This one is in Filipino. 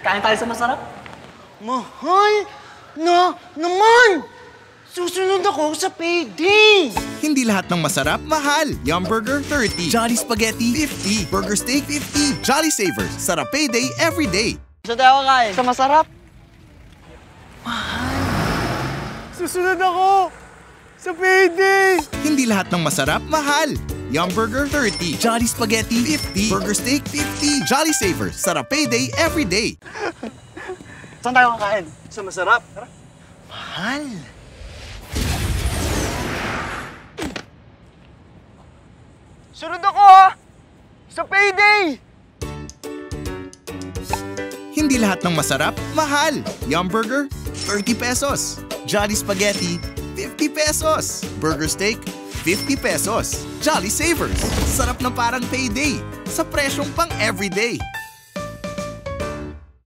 Kain tayo sa masarap. Mahal na naman! Susunod ako sa payday! Hindi lahat ng masarap, mahal. Yum Burger, 30. Jolly Spaghetti, 50. Burger Steak, 50. Jolly Savers, sarap payday every day. Saan tayo kakain? Sa masarap. Susunod ako sa payday! Hindi lahat ng masarap, mahal. Yum Burger, 30. Jolly Spaghetti, 50. Burger Steak, 50. Jolly Savers, sarap payday every day. Saan tayo kakain? Sa masarap. Tara. Mahal. Sunod ako sa payday! Hindi lahat ng masarap, mahal. Yum Burger, 30 pesos. Jolly Spaghetti, 50 pesos. Burger Steak, 50 pesos. Jolly Savers, sarap ng parang payday. Sa presyong pang everyday.